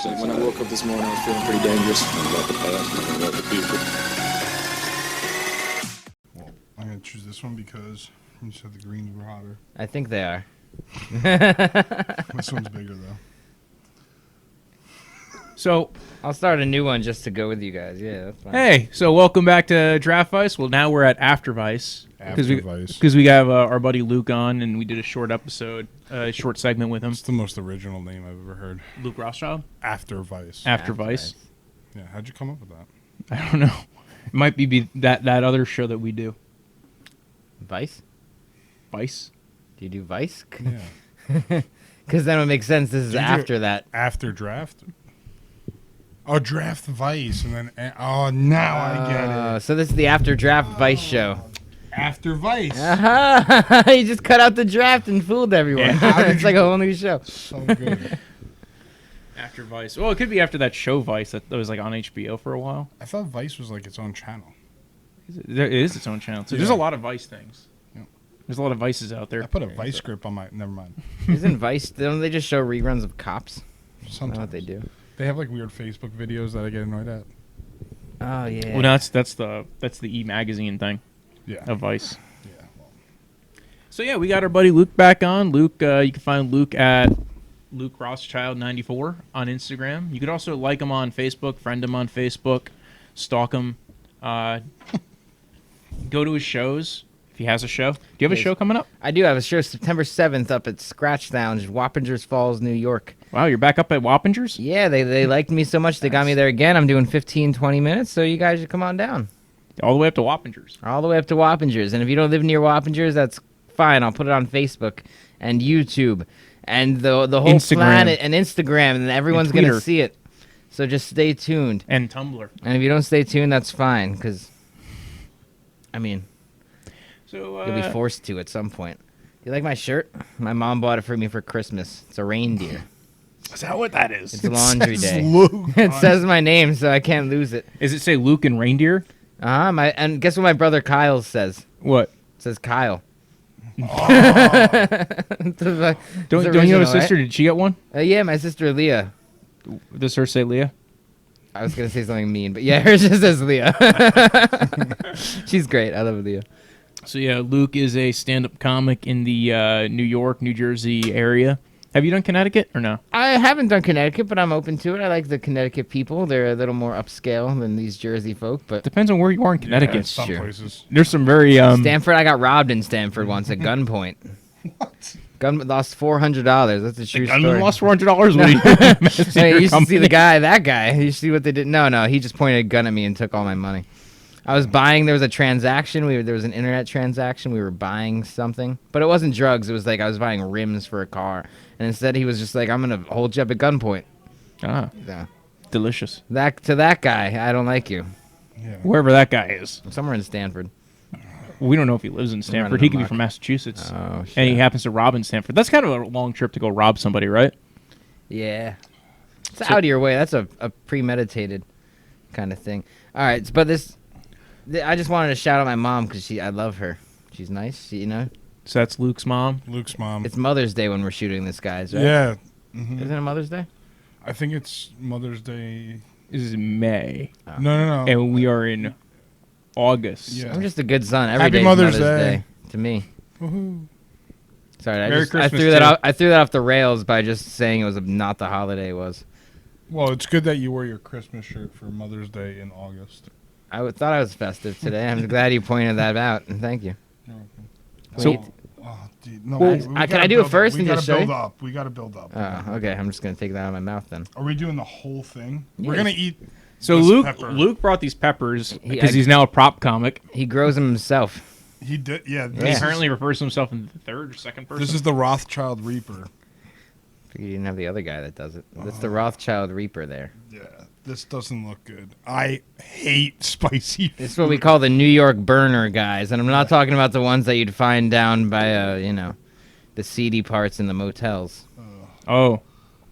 When I woke up this morning, I was feeling pretty dangerous. About the past and about the future. Well, I'm going to choose this one because you said the greens were hotter. I think they are. This one's bigger, though. So, I'll start a new one just to go with you guys. Yeah, that's fine. hey, so welcome back to AfterVice. Well, now we're at AfterVice. AfterVice. Because we have our buddy Luke on, and we did a short episode, a short segment with him. It's the most original name I've ever heard. Luke Rothschild? AfterVice. AfterVice. Yeah, how'd you come up with that? I don't know. It might be that other show that we do. Vice? Vice? Do you do Vice? Yeah. Because then it would make sense. This is Do you do after that. After draft? Oh, draft Vice, and then now I get it. So this is the after draft Vice show. After Vice. You just cut out the draft and fooled everyone. Yeah. It's like a whole new show. So good. AfterVice. Well, it could be after that show Vice that was like on HBO for a while. I thought Vice was like its own channel. It is its own channel. So there's a lot of Vice things. Yeah. There's a lot of Vices out there. I put a Vice script on my. Never mind. Isn't Vice? Don't they just show reruns of Cops? That's Sometimes what they do. They have like weird Facebook videos that I get annoyed at. Oh yeah. Well, no, that's the e-magazine thing Yeah. of Vice. Yeah. Well, So yeah, we got our buddy Luke back on. Luke, you can find Luke at Luke Rothschild 94 on Instagram. You could also like him on Facebook, friend him on Facebook, stalk him. Go to his shows if he has a show. Do you have a Yes. show coming up? I do have a show September 7th up at Scratch Lounge, Wappingers Falls, New York. Wow, you're back up at Wappingers? Yeah, they liked me so much they got me there again. I'm doing 15, 20 minutes, so you guys should come on down. All the way up to Wappingers. All the way up to Wappingers. And if you don't live near Wappingers, that's fine. I'll put it on Facebook and YouTube and the whole Instagram. planet and Instagram, and everyone's going to Twitter. see it. So just stay tuned. And Tumblr. And if you don't stay tuned, that's fine, because, I mean, So you'll be forced to at some point. Do you like my shirt? My mom bought it for me for Christmas. It's a reindeer. is that what that is? It's laundry day. Luke. It says my name, so I can't lose it. Does it say Luke and reindeer? And guess what my brother Kyle says? What? It says Kyle. Don't you have a sister? Did she get one? Yeah, my sister Leah. Does her say Leah? I was gonna say something mean, but yeah, hers just says Leah. She's great. I love Leah. So yeah, Luke is a stand-up comic in the New York, New Jersey area. Have you done Connecticut or no? I haven't done Connecticut, but I'm open to it. I like the Connecticut people. They're a little more upscale than these Jersey folk, but Depends on where you are in Connecticut. Some Sure. places. There's some very Stanford, I got robbed in Stanford once at gunpoint. What? Lost $400. That's a true I story. lost $400 when he Hey, you should see the guy, that guy. You should see what they did. No, he just pointed a gun at me and took all my money. I was buying, there was a transaction. There was an internet transaction. We were buying something. But it wasn't drugs. It was like I was buying rims for a car. And instead he was just like, I'm going to hold you up at gunpoint. Ah, Yeah. delicious. To that guy, I don't like you. Yeah. Wherever that guy is. Somewhere in Stanford. We don't know if he lives in Stanford. He could be amok. from Massachusetts. Oh, shit. And he happens to rob in Stanford. That's kind of a long trip to go rob somebody, right? Yeah. It's out of your way. That's a premeditated kind of thing. All right, but I just wanted to shout out my mom because I love her. She's nice, you know. So that's Luke's mom. Luke's mom. It's Mother's Day when we're shooting this, guys, right? Yeah. Mhm. Isn't it Mother's Day? I think it's Mother's Day. This is May. No. And we are in August. Yeah. I'm just a good son. Every Happy day's Mother's Mother's Day. Day to me. Woohoo. Sorry, Merry I Christmas, threw that too. out. I threw that off the rails by just saying it was not the holiday it was. Well, it's good that you wore your Christmas shirt for Mother's Day in August. Thought I was festive today. I'm glad you pointed that out, and thank you. So- Wait. Oh, dude, no. Well, we can gotta I do it build- first and just show We you? gotta build up. We gotta build up. Oh, okay. I'm just gonna take that out of my mouth then. Are we doing the whole thing? Yeah. We're gonna eat. So this Luke pepper. Luke brought these peppers He- because he's now a prop comic. He grows them himself. He did. Yeah. He This, apparently refers to himself in the third or second person. this is the Rothschild Reaper. You didn't have the other guy that does it. That's the Rothschild Reaper there. Yeah. This doesn't look good. I hate spicy. This is what we call the New York burner guys, and I'm not talking about the ones that you'd find down by, the seedy parts in the motels. Oh,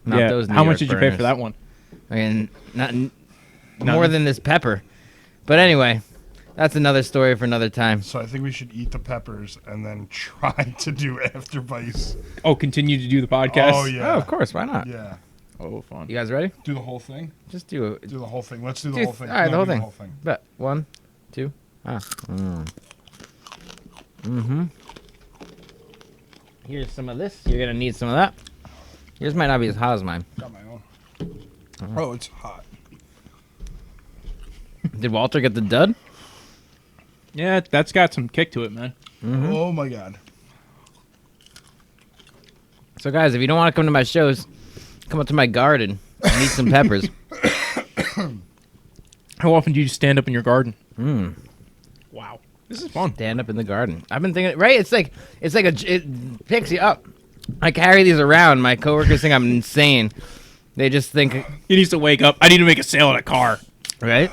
Not yeah. those New How York much did you pay for burners. that one? I mean, not more than this pepper. But anyway, that's another story for another time. So I think we should eat the peppers and then try to do AfterVice. Oh, continue to do the podcast. Oh yeah. Oh, of course. Why not? Yeah. Oh, fun. You guys ready? Do the whole thing. Just do it. Do the whole thing. Let's do the Dude, whole thing. all right, No, the do whole thing. Bet 1, 2. Here's some of this. You're gonna need some of that. Yours might not be as hot as mine. Got my own. Oh, it's hot. Did Walter get the dud? Yeah, that's got some kick to it, man. Oh my god. So guys, if you don't want to come to my shows, come up to my garden and eat some peppers. How often do you stand up in your garden? Mm. Wow, this is fun. Stand up in the garden. I've been thinking, right? It picks you up. I carry these around. My coworkers think I'm insane. They just think, He needs to wake up. I need to make a sale in a car. right?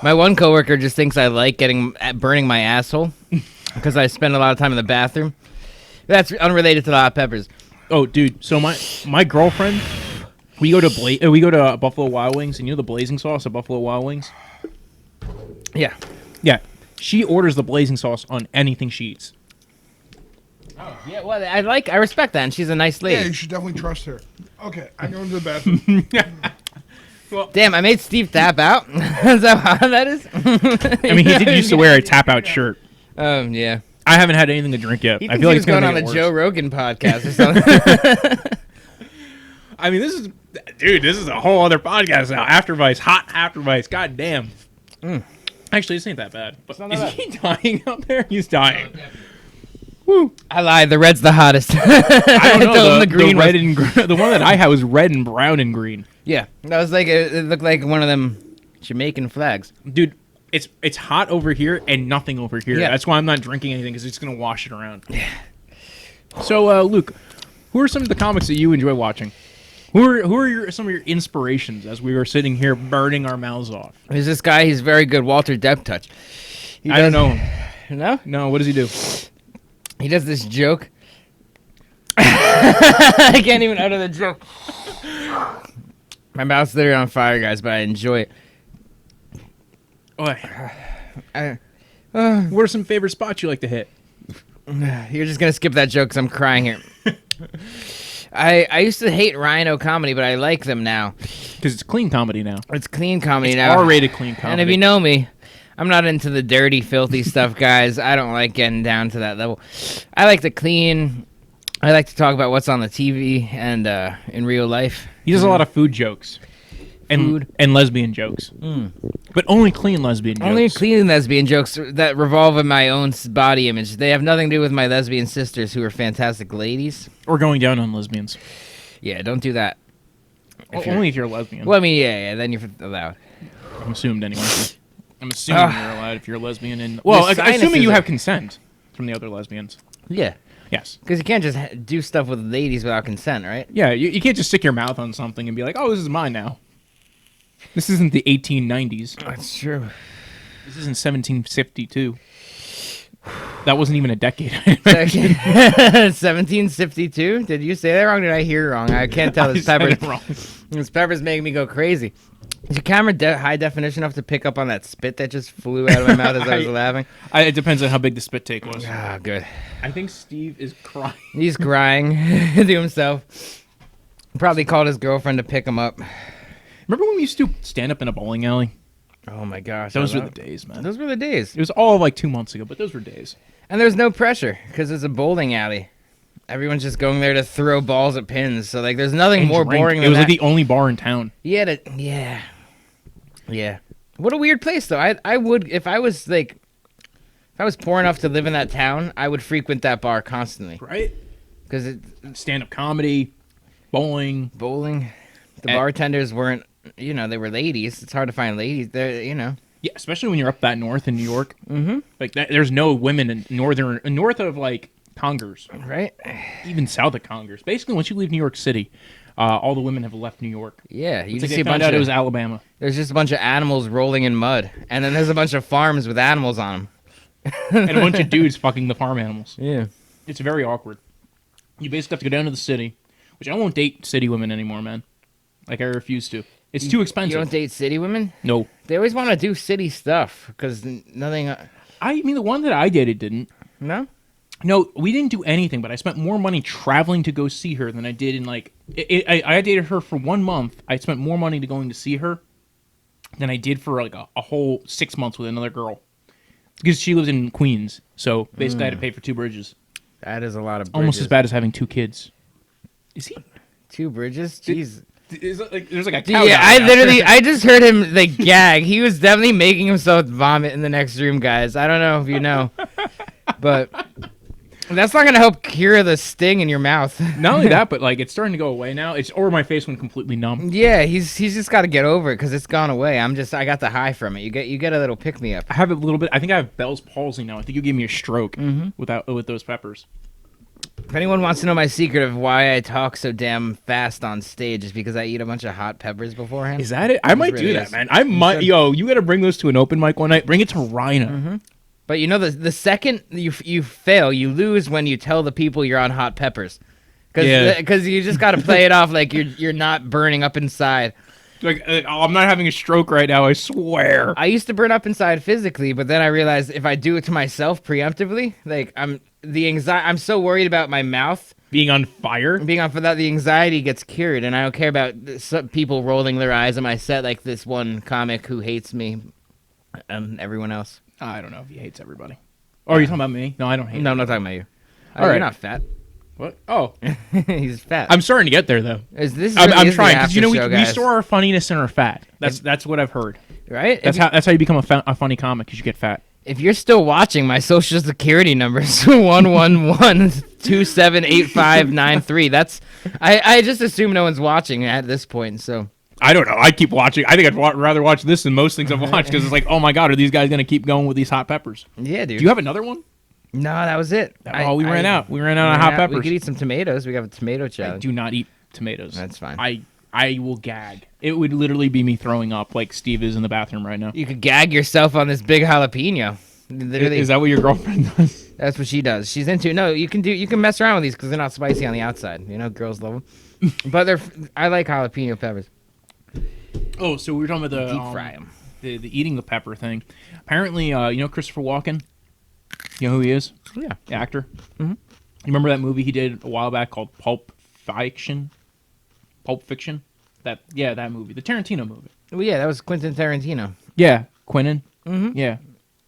My one coworker just thinks I like burning my asshole because I spend a lot of time in the bathroom. That's unrelated to the hot peppers. Oh, dude. So my girlfriend, we go to Buffalo Wild Wings, and you know the blazing sauce at Buffalo Wild Wings. Yeah. Yeah, she orders the blazing sauce on anything she eats. Oh, yeah. Well, I respect that, and she's a nice Yeah, lady. you should definitely trust her. Okay, I go into the bathroom. Damn, I made Steve tap out. Is that how that is? I mean, he did used to wear a tap out shirt. Yeah. I haven't had anything to drink yet. He I thinks feel like he it's was going gonna on make a it Joe worse. Rogan podcast or something. I mean, this is a whole other podcast now. AfterVice, hot AfterVice. God damn. Actually, this ain't that bad. But not is that he dying out there? He's dying. Woo. I lied. The red's the hottest. I don't know. told him The, the green red was- and the one that I had was red and brown and green. Yeah, that was like it looked like one of them Jamaican flags. Dude, it's hot over here and nothing over here. Yeah. That's why I'm not drinking anything, because it's gonna wash it around. So, Luke, who are some of the comics that you enjoy watching? Who are some of your inspirations as we were sitting here burning our mouths off? There's this guy. He's very good. Walter Deptuch. I don't know him. No, No, what does he do? he does this joke. I can't even utter the joke. My mouth's literally on fire, guys, but I enjoy it. What are some favorite spots you like to hit? You're just gonna skip that joke because I'm crying here. I used to hate Rhino comedy, but I like them now. Because it's clean comedy now. It's clean comedy It's now. R-rated clean comedy. And if you know me, I'm not into the dirty, filthy stuff, guys. I don't like getting down to that level. I like to clean. I like to talk about what's on the TV and in real life. He does a lot of food jokes. And lesbian jokes. But only clean lesbian jokes. Only clean lesbian jokes that revolve in my own body image. They have nothing to do with my lesbian sisters, who are fantastic ladies. Or going down on lesbians. Yeah, don't do that. Only if you're a lesbian. Well, I mean, yeah, then you're allowed. I'm assumed anyway. I'm assuming you're allowed if you're a lesbian. And well, Your assuming sinuses you are- have consent from the other lesbians. Yeah, Yes. because you can't just do stuff with ladies without consent, right? Yeah, you can't just stick your mouth on something and be like, oh, this is mine now. This isn't the 1890s. That's true. This isn't 1752. That wasn't even a decade. 1752? Did you say that wrong? Did I hear wrong? I can't tell. This I said pepper. it wrong. This pepper's making me go crazy. Is your camera high definition enough to pick up on that spit that just flew out of my mouth as I was laughing? It depends on how big the spit take was. Ah, good. I think Steve is crying. He's crying to himself. Probably called his girlfriend to pick him up. Remember when we used to stand up in a bowling alley? Oh my gosh. Those I were love- the days, man. Those were the days. It was all like 2 months ago, but those were days. And there's no pressure because it's a bowling alley. Everyone's just going there to throw balls at pins. So like, there's nothing And more drink. boring It than was that. like the only bar in town. Yeah. What a weird place though. I would if I was poor enough to live in that town, I would frequent that bar constantly Right? because it Stand-up comedy, bowling. bowling. The And- bartenders weren't, they were ladies. It's hard to find ladies there, Yeah, especially when you're up that north in New York. Mm-hmm. Like, there's no women in north of, like, Congers. right? Even south of Congers. Basically, once you leave New York City, all the women have left New York. Yeah, you It's just like see they a found bunch out of it was Alabama. there's just a bunch of animals rolling in mud, and then there's a bunch of farms with animals on them. And a bunch of dudes fucking the farm animals. Yeah. It's very awkward. You basically have to go down to the city, which I won't date city women anymore, man. Like, I refuse to. It's too expensive. You don't date city women? No. They always want to do city stuff because nothing. I mean, the one that I dated didn't. No. No, we didn't do anything, but I spent more money traveling to go see her than I did in like. I dated her for 1 month. I spent more money to going to see her than I did for like a whole 6 months with another girl, because she lives in Queens. So basically, I had to pay for 2 bridges. That is a lot of bridges. Almost as bad as having 2 kids. Is he? 2 bridges? Jeez. There's like a cow. Yeah, I just heard him like gag. He was definitely making himself vomit in the next room, guys. I don't know if you know, but that's not gonna help cure the sting in your mouth. Not only that, but like it's starting to go away now. Or my face went completely numb. Yeah, he's just got to get over it because it's gone away. I got the high from it. You get a little pick me up. I have a little bit. I think I have Bell's palsy now. I think you gave me a stroke with those peppers. If anyone wants to know my secret of why I talk so damn fast on stage, is because I eat a bunch of hot peppers beforehand. Is that it? I might really do that, is. man. I might. Yo, you got to bring those to an open mic one night. Bring it to Rhina. But you know, the second you fail, you lose when you tell the people you're on hot peppers, because you just got to play it off like you're not burning up inside. Like, I'm not having a stroke right now. I swear. I used to burn up inside physically, but then I realized if I do it to myself preemptively, like I'm so worried about my mouth Being on fire. for that, the anxiety gets cured, and I don't care about some people rolling their eyes on my set like this one comic who hates me and everyone else. I don't know if he hates everybody. Oh, are you talking about me? No, I don't hate. No, I'm not talking about you. All right. You're not fat. What? Oh, He's fat. I'm starting to get there though. I'm trying because we store our funniness in our fat. That's what I've heard. right. That's how you become a funny comic, because you get fat. If you're still watching, my social security number is 111278593. That's I just assume no one's watching at this point. So I don't know. I keep watching. I think I'd rather watch this than most things I've watched, because it's like, oh my god, are these guys gonna keep going with these hot peppers? yeah, dude. Do you have another one? No, that was it. We ran out. We ran out of hot peppers. We could eat some tomatoes. We got a tomato I challenge. do not eat tomatoes. That's fine. I will gag. It would literally be me throwing up like Steve is in the bathroom right now. You could gag yourself on this big jalapeno. Literally, Is that what your girlfriend does? that's what she does. She's into. No, you can mess around with these because they're not spicy on the outside. You know, girls love them. But I like jalapeno peppers. Oh, so we were talking about the Deep fry them. the eating the pepper thing. Apparently, you know Christopher Walken. You know who he is? Yeah. The actor. Mm-hmm. You remember that movie he did a while back called Pulp Fiction? Pulp Fiction. That movie, the Tarantino movie. Well, yeah, that was Quentin Tarantino. Yeah, Quentin. Mm-hmm. Yeah,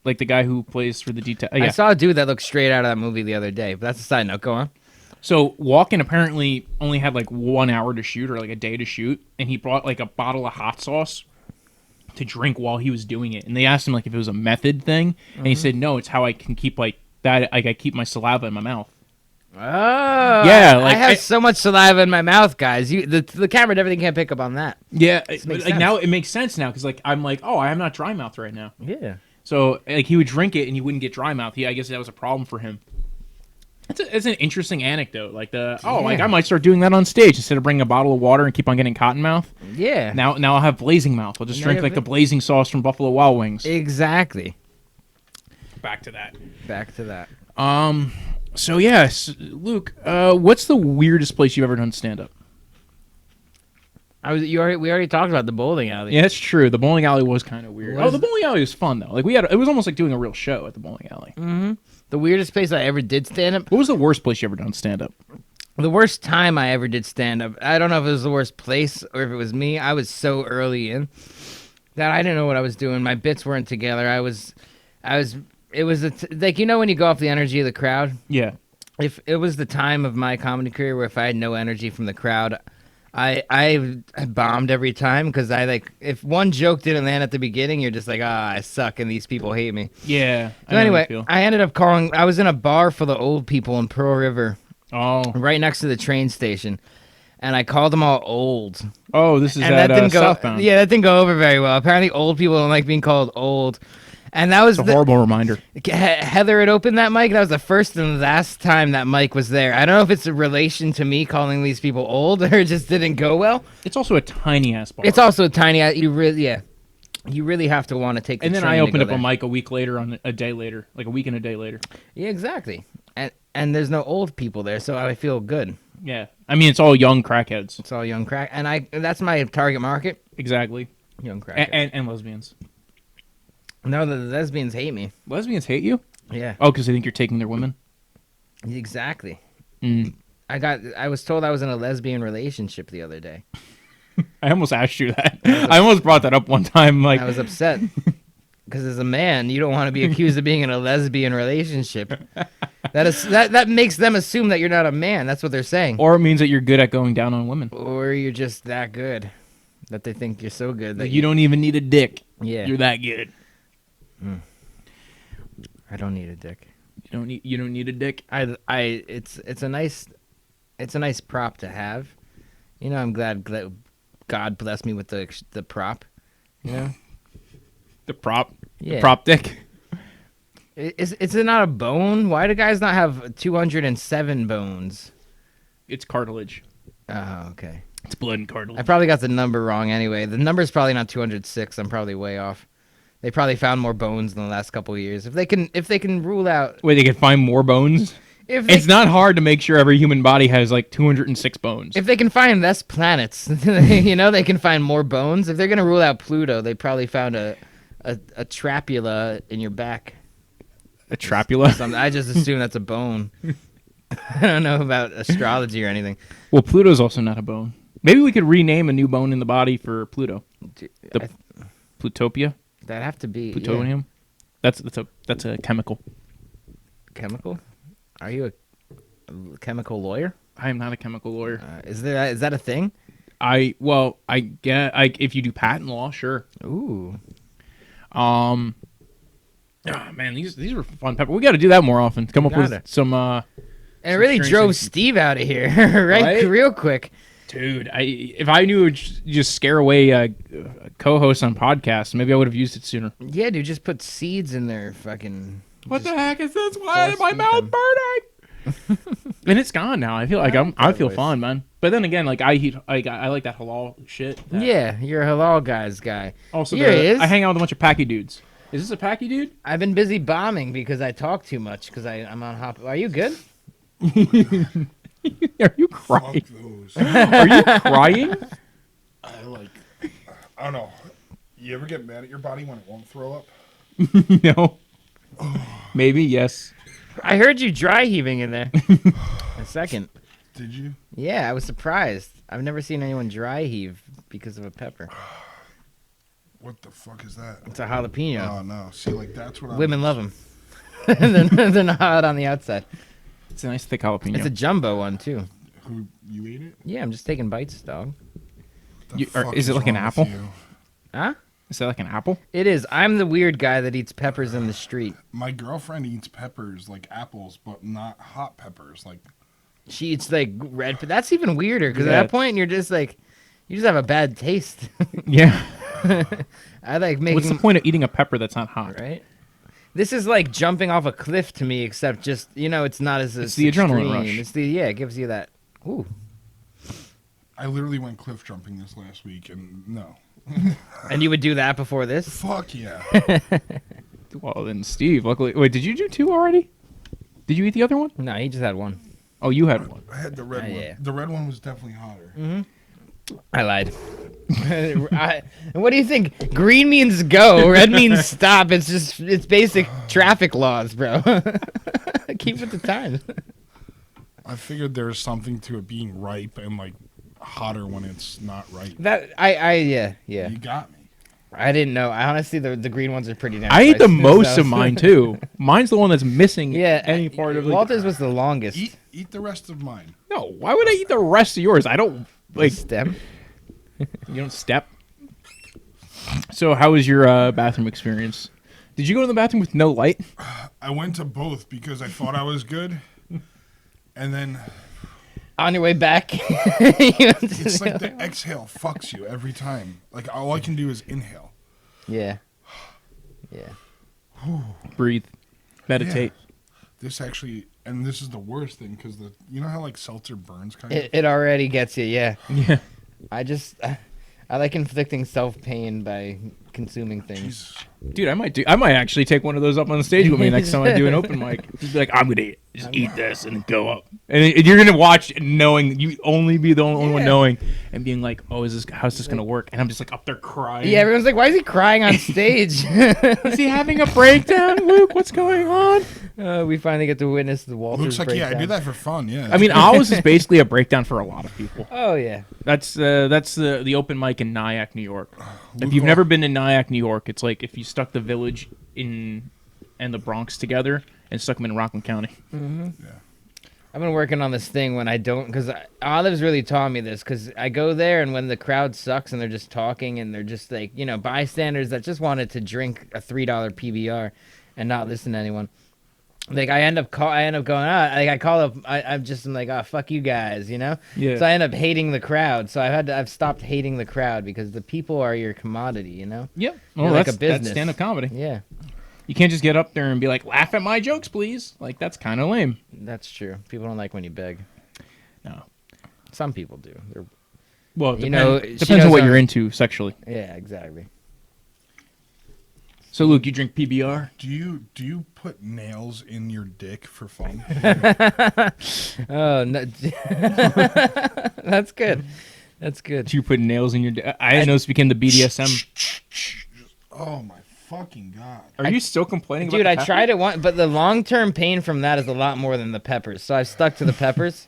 like the guy who plays for the detail. I saw a dude that looked straight out of that movie the other day, but that's a side note. Go on. So Walken apparently only had like 1 hour to shoot, or like a day to shoot, and he brought like a bottle of hot sauce to drink while he was doing it. And they asked him like if it was a method thing, and he said no, it's how I can keep like that. Like I keep my saliva in my mouth. Oh, yeah, like, I have so much saliva in my mouth, guys. The camera definitely can't pick up on that. Yeah, makes like sense. now it makes sense now, because like I'm like, oh, I'm not dry mouth right now. Yeah. So like he would drink it and he wouldn't get dry mouth. I guess that was a problem for him. It's an interesting anecdote. Like like I might start doing that on stage instead of bringing a bottle of water and keep on getting cotton mouth. Yeah. Now I'll have blazing mouth. I'll just drink like the blazing sauce from Buffalo Wild Wings. Exactly. Back to that. So yes, Luke, what's the weirdest place you've ever done stand up? we already talked about the bowling alley. Yeah, that's true. The bowling alley was kind of weird. Was the bowling alley was fun though. Like it was almost like doing a real show at the bowling alley. The weirdest place I ever did stand up. What was the worst place you ever done stand up? The worst time I ever did stand up. I don't know if it was the worst place or if it was me. I was so early in that I didn't know what I was doing. My bits weren't together. It was like, you know, when you go off the energy of the crowd. Yeah. If it was the time of my comedy career where if I had no energy from the crowd, I bombed every time, because if one joke didn't land at the beginning, you're just like, I suck and these people hate me. Yeah. So anyway, I ended up I was in a bar full of old people in Pearl River, right next to the train station, and I called them all old. Oh, this is and at that didn't go, Southbound. Yeah, that didn't go over very well. Apparently, old people don't like being called old. And that was a horrible reminder. Heather had opened that mic. That was the first and last time that mic was there. I don't know if it's a relation to me calling these people old, or it just didn't go well. It's also a tiny ass bar. It's also a tiny. You really have to want to take. And then I opened up a mic a week later, a day later, like a week and a day later. Yeah, exactly. And there's no old people there, so I feel good. Yeah, I mean it's all young crackheads. It's all young crack, and that's my target market. Exactly. Young crackheads and lesbians. No, the lesbians hate me. Lesbians hate you? Yeah. Oh, because they think you're taking their women? Exactly. Mm. I was told I was in a lesbian relationship the other day. I almost asked you that. I almost brought that up one time. Like, I was upset because as a man, you don't want to be accused of being in a lesbian relationship. That makes them assume that you're not a man. That's what they're saying. or it means that you're good at going down on women. Or you're just that good that they think you're so good that Like, you don't even need a dick. Yeah. You're that good. I don't need a dick. You don't need a dick. It's a nice prop to have. You know, I'm glad God blessed me with the prop. You know, The prop. Yeah. The prop dick. is it not a bone? Why do guys not have 207 bones? It's cartilage. Oh, okay. It's blood and cartilage. I probably got the number wrong anyway. The number's probably not 206. I'm probably way off. They probably found more bones in the last couple of years. If they can rule out, Wait, they can find more bones? It's not hard to make sure every human body has like 206 bones. if they can find less planets, you know, they can find more bones. If they're gonna rule out Pluto, they probably found a trapula in your back. A trapula? I just assume that's a bone. I don't know about astrology or anything. Well, Pluto's also not a bone. Maybe we could rename a new bone in the body for Pluto. The Plutopia? That'd have to be Plutonium? That's a chemical. chemical. Are you a chemical lawyer? I am not a chemical lawyer. Is that a thing? I get if you do patent law, sure. Ooh. Oh, man, these were fun pepper. We got to do that more often. Come up with some. And it really strange drove things. Steve out of here, right? Right? Real quick. Dude, if I knew it would just scare away co-hosts on podcasts, maybe I would have used it sooner. Yeah, dude, just put seeds in there. Fucking. What the heck is this? Why is force my mouth them. burning? And it's gone now. I feel like I feel boys. fine, man. But then again, like I like that halal shit. Yeah, you're a halal guy. Also, Here he is. I hang out with a bunch of packy dudes. Is this a packy dude? I've been busy bombing because I talk too much because I'm on hop. Are you good? Are you crying? Fuck those. Are you crying? I don't know. You ever get mad at your body when it won't throw up? No. Maybe yes. I heard you dry heaving in there. A second. Did you? Yeah, I was surprised. I've never seen anyone dry heave because of a pepper. What the fuck is that? It's a jalapeno. Oh no! See, like that's what Women love them. They're not hot on the outside. It's a nice thick jalapeno. It's a jumbo one too. Who you ate it? Yeah, I'm just taking bites, dog. The fuck is it like an wrong with apple? you? Huh? Is that like an apple? It is. I'm the weird guy that eats peppers in the street. My girlfriend eats peppers like apples, but not hot peppers. Like She eats like red. But that's even weirder because Yeah. at that point you're just like, you just have a bad taste. Yeah. I like making. What's the point of eating a pepper that's not hot? Right. This is like jumping off a cliff to me, except just it's not as It's the adrenaline extreme. rush. It's it gives you that. Ooh. I literally went cliff jumping this last week, and no. And you would do that before this? Fuck yeah! Well, then Steve, luckily. Wait, did you do 2 already? Did you eat the other one? No, he just had one. Oh, you had one. I had the red one. yeah. The red one was definitely hotter. I lied. What do you think? Green means go. Red means stop. It's basic traffic laws, bro. Keep with the times. I figured there was something to it being ripe and like hotter when it's not ripe. Yeah. You got me. I didn't know. I honestly, the green ones are pretty nice. I ate the most of mine too. Mine's the one that's missing Yeah, any part of it. Walter's was the longest. Eat the rest of mine. No, why would I eat the rest of yours? I don't like. Stem. You don't step. So, how was your bathroom experience? Did you go to the bathroom with no light? I went to both because I thought I was good, and then On your way back. it's like the exhale fucks you every time. Like all I can do is inhale. Yeah. Breathe, meditate. This actually, and this is the worst thing because you know how like seltzer burns kind of. It already gets you. Yeah. Yeah. I like inflicting self-pain by consuming things. Jesus. Dude, I might actually take one of those up on the stage with me next time I do an open mic. Just be like, I'm gonna eat this and go up, and you're gonna watch knowing you only be the only one knowing and being like, oh, how's this gonna work? And I'm just like up there crying. Yeah, everyone's like, why is he crying on stage? Is he having a breakdown, Luke? What's going on? We finally get to witness the Walters Looks like breakdown. I do that for fun. Yeah. I mean, Owls is basically a breakdown for a lot of people. Oh yeah. That's the open mic in Nyack, New York. If Luke you've never been to Nyack, New York, it's like if you stuck the Village and the Bronx together and stuck them in Rockland County. I've been working on this thing when I don't, because Olive's really taught me this, because I go there and when the crowd sucks and they're just talking and they're just like, bystanders that just wanted to drink a $3 PBR and not listen to anyone. Like I end up going out. Like I call up. I'm like, oh fuck you guys, Yeah. So I end up hating the crowd. So I've stopped hating the crowd because the people are your commodity, Yep. You're Well, like that's a business. stand-up comedy. Yeah, You can't just get up there and be like, laugh at my jokes, please. Like, that's kind of lame. that's true. People don't like when you beg. No. Some people do. Well, she depends on knows what I'm- you're into sexually. Yeah, exactly. So, Luke, you drink PBR? Do you put nails in your dick for fun? Oh no, that's good. That's good. Do you put nails in your I didn't know this became the BDSM. Oh my fucking god! Are you still complaining Dude, about I the tried it once, but the long-term pain from that is a lot more than the peppers. So I've stuck to the peppers.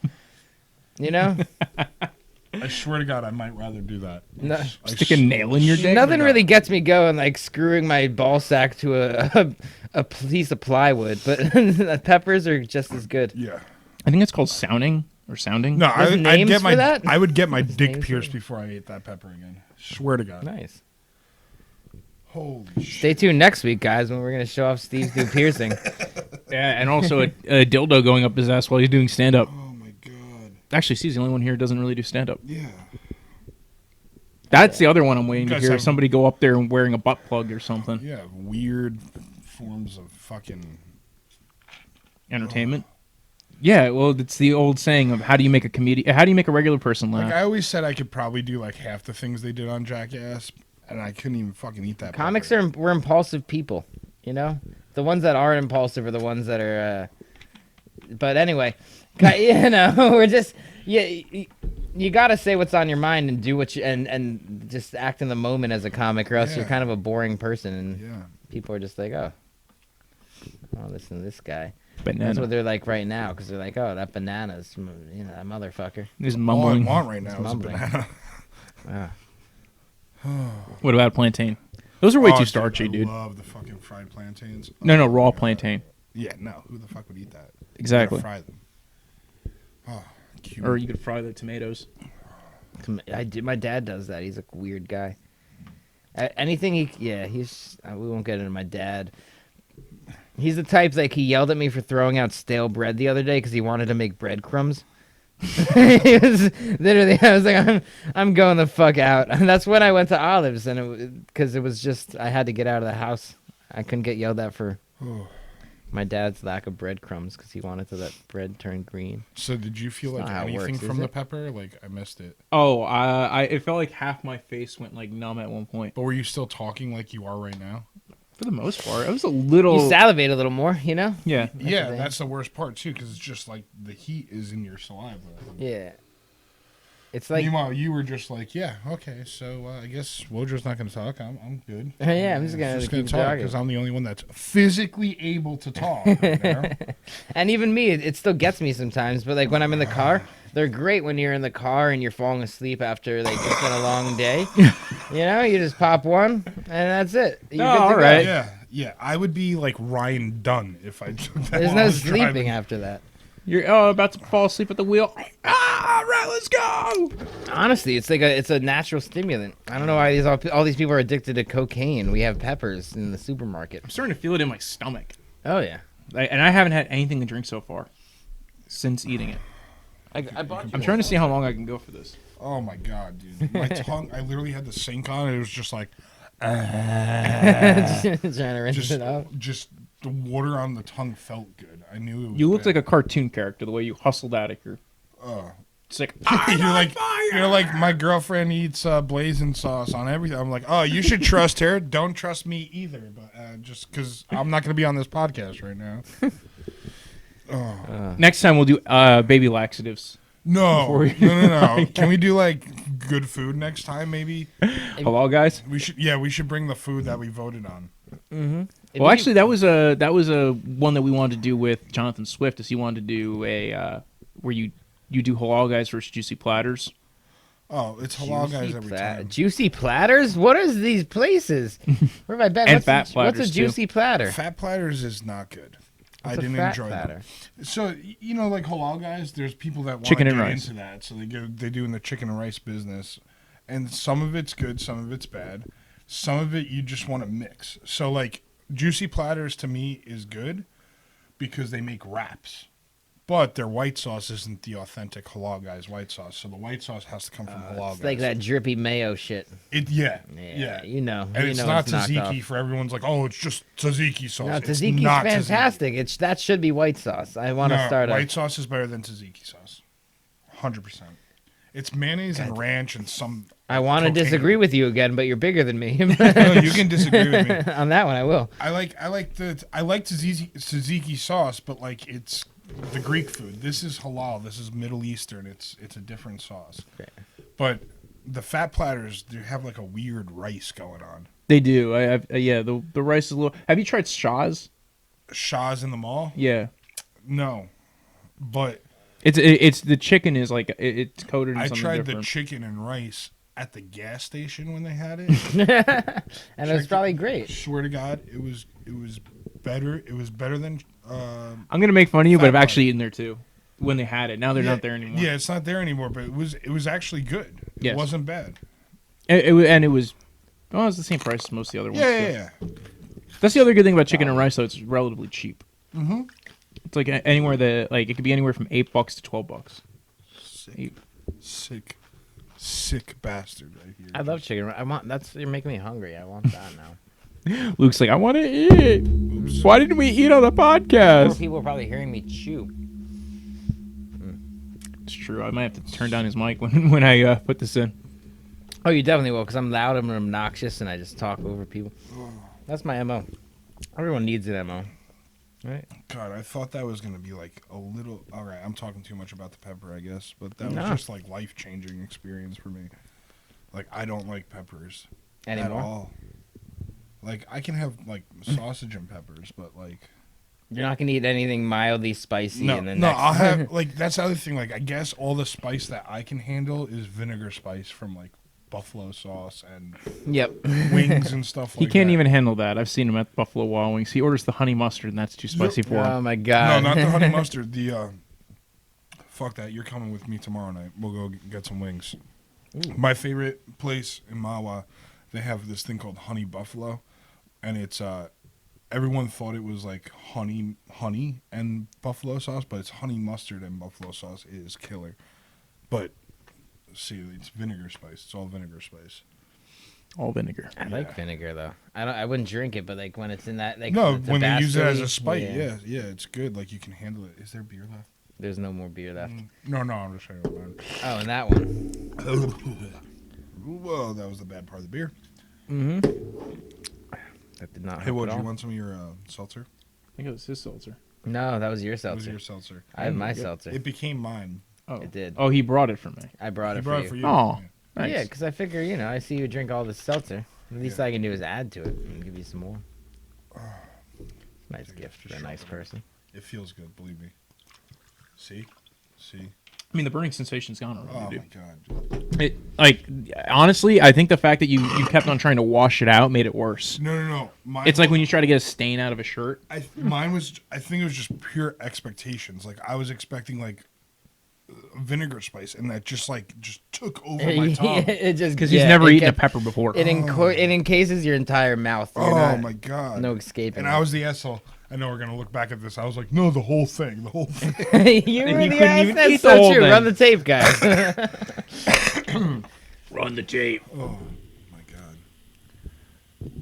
I swear to God, I might rather do that. No. Stick a nail in your dick? Nothing really gets me going like screwing my ball sack to a piece of plywood, but the peppers are just as good. Yeah. I think it's called sounding or sounding. No, There's I'd names get for my that? I would get my dick names for pierced it? before I ate that pepper again. Swear to God. Nice. Holy shit! Stay tuned next week, guys, when we're gonna show off Steve's new piercing. Yeah, and also a dildo going up his ass while he's doing stand-up. Oh my God! Actually, Steve's the only one here who doesn't really do stand-up. Yeah. That's the other one I'm waiting to guys hear. have- Somebody go up there and wearing a butt plug or something. Yeah. Weird forms of fucking. Entertainment. Yeah, well, it's the old saying of how do you make a regular person laugh? Like I always said, I could probably do like half the things they did on Jackass, and I couldn't even fucking eat that. Comics pepper. we're impulsive people, The ones that aren't impulsive are the ones that are. But anyway, we're just You gotta say what's on your mind and do what you and just act in the moment as a comic, or else you're Yeah. kind of a boring person, and Yeah. people are just like, oh, listen to this guy. Banana. That's what they're like right now, because they're like, oh, that banana's, that motherfucker. He's All I mumbling. want right now It's is a mumbling. banana. Ah. What about plantain? Those are way Oh, too starchy, dude. I love the fucking fried plantains. No, Oh, raw God. plantain. Yeah, no. Who the fuck would eat that? Exactly. You gotta fry them. Oh, cute. Or you could fry the tomatoes. My dad does that. He's a weird guy. Anything he's. We won't get into my dad. He's the type he yelled at me for throwing out stale bread the other day because he wanted to make breadcrumbs. He was literally, I was like, I'm going the fuck out. And that's when I went to Olive's, and because it was just, I had to get out of the house. I couldn't get yelled at for my dad's lack of breadcrumbs because he wanted to let bread turn green. So did you feel That's like not how it anything works, is from the it? pepper? Like I missed it. Oh, it felt like half my face went numb at one point. But were you still talking like you are right now? For the most part, I was a little. You salivate a little more, Yeah. Yeah, the thing. that's the worst part too, because it's just like the heat is in your saliva. Yeah. It's like, Meanwhile, you were just like, yeah, okay, so I guess Wojo's not going to talk. I'm good. Yeah, I'm just gonna keep talk talking. because I'm the only one that's physically able to talk. Right now. and even me, it still gets me sometimes. But like when I'm in the car, they're great when you're in the car and you're falling asleep after like it's been a long day. You just pop one and that's it. You're good to all go. right. Yeah. I would be like Ryan Dunn if I took that. There's while I no was sleeping driving. after that. You're about to fall asleep at the wheel. All right, let's go. Honestly, it's a natural stimulant. I don't know why all these people are addicted to cocaine. We have peppers in the supermarket. I'm starting to feel it in my stomach. Oh yeah. And I haven't had anything to drink so far since eating it. I bought I'm trying to see how long I can go for this. Oh my god, dude! My tongue. I literally had the sink on. And it was just like, trying to rinse it out. just the water on the tongue felt good. I knew it was You looked bad. like a cartoon character the way you hustled out of here. It's like you're like my girlfriend eats blazing sauce on everything. I'm like, oh, you should trust her. Don't trust me either. But just because I'm not going to be on this podcast right now. next time we'll do baby laxatives. No. Can we do like good food next time? Maybe Hello, guys. we should. Yeah, we should bring the food that we voted on. Well, actually, that was a one that we wanted to do with Jonathan Swift. Is he wanted to do a where you do halal guys versus juicy platters. Oh, it's halal guys every time. Juicy platters? What is these places? Where have I been? And fat platters, what's a juicy platter? Fat platters is not good. What's I didn't a fat enjoy platter? that. So like halal guys, there's people that want to Chicken get and rice. into that. So they do in the chicken and rice business, and some of it's good, some of it's bad. Some of it you just want to mix. So like juicy platters to me is good because they make wraps. But their white sauce isn't the authentic halal guy's white sauce, so the white sauce has to come from halal It's guys. like that drippy mayo shit. Yeah. You know. And you it's know not knocked tzatziki off. for everyone's like, oh, it's just tzatziki sauce. No, It's tzatziki's not fantastic. That should be white sauce. I want to start white sauce is better than tzatziki sauce. 100%. It's mayonnaise and ranch and some. I want to cocaine. disagree with you again, but you're bigger than me. No, you can disagree with me. On that one, I will. I like tzatziki sauce, but like it's the Greek food. This is halal. This is Middle Eastern. It's a different sauce. Okay. But the fat platters, they have like a weird rice going on. They do. The rice is a little. Have you tried Shaw's? Shaw's in the mall? Yeah. No, but It's the chicken is like it's coated in I something tried different. the chicken and rice at the gas station when they had it. And it was probably great. Swear to God, it was better. It was better than. I'm gonna make fun of you, but Fat I've Butt. actually eaten there too. When they had it, now they're not there anymore. Yeah, it's not there anymore. But it was actually good. It Yes. wasn't bad. It was. Well, it's the same price as most of the other ones. Yeah. That's the other good thing about chicken and rice, though. It's relatively cheap. Mm-hmm. It's like anywhere that it could be anywhere from $8 to $12. Sick bastard right here. I love chicken. You're making me hungry. I want that now. Luke's like, I want to eat. Why didn't we eat on the More podcast? people are probably hearing me chew. It's true. I might have to turn down his mic when I put this in. Oh, you definitely will, because I'm loud and obnoxious, and I just talk over people. That's my MO. Everyone needs an MO. Right? God, I thought that was gonna be like a little. All right, I'm talking too much about the pepper, I guess, but that was No. just like life-changing experience for me. Like I don't like peppers Anymore? at all. Like I can have like sausage and peppers, but like You're not going to eat anything mildly spicy. no, and then no. I'll have like that's the other thing. Like I guess all the spice that I can handle is vinegar spice from like buffalo sauce and Yep. wings and stuff. He like can't that. even handle that. I've seen him at Buffalo Wild Wings. He orders the honey mustard, and that's too spicy for him. Oh, my No, God. not the honey mustard. The fuck that. You're coming with me tomorrow night. We'll go get some wings. My favorite place in Mawa, they have this thing called Honey Buffalo, and it's everyone thought it was like honey and buffalo sauce, but it's honey mustard and buffalo sauce. It is killer. But see, it's vinegar spice. It's all vinegar spice. All vinegar. I like vinegar, though. I wouldn't drink it, but like when it's in that. Like, No, the when they use it as a Tabasco-y, spice, yeah, it's good. Like you can handle it. Is there beer left? There's no more beer left. No, I'm just saying. Man. Oh, and that one. Whoa, that was the bad part of the beer. Mm-hmm. That did not Hey, help what? at Do you all. want some of your seltzer? I think it was his seltzer. No, that was your That seltzer. was your seltzer. I have my seltzer. It became mine. Oh, It did. Oh, he brought it for me. I brought He it brought for it for you. you. Oh, nice. Yeah, because I figure, I see you drink all this seltzer. The least I can do is add to it and give you some more. Nice gift for a nice person. It feels good, believe me. See? I mean, the burning sensation's gone already, Oh dude. my god. Honestly, I think the fact that you kept on trying to wash it out made it worse. No. It's like when you try to get a stain out of a shirt. I think it was just pure expectations. Like I was expecting like vinegar spice, and that just took over my tongue. It just Because he's never eaten a pepper before. It encases your entire mouth. You're Oh not- my god. No escaping. And I was the asshole. I know we're gonna look back at this. I was like, no, the whole thing. you And were you the couldn't ass. even That's eat the so whole true. thing. Run the tape, guys. Run the tape. Oh my god.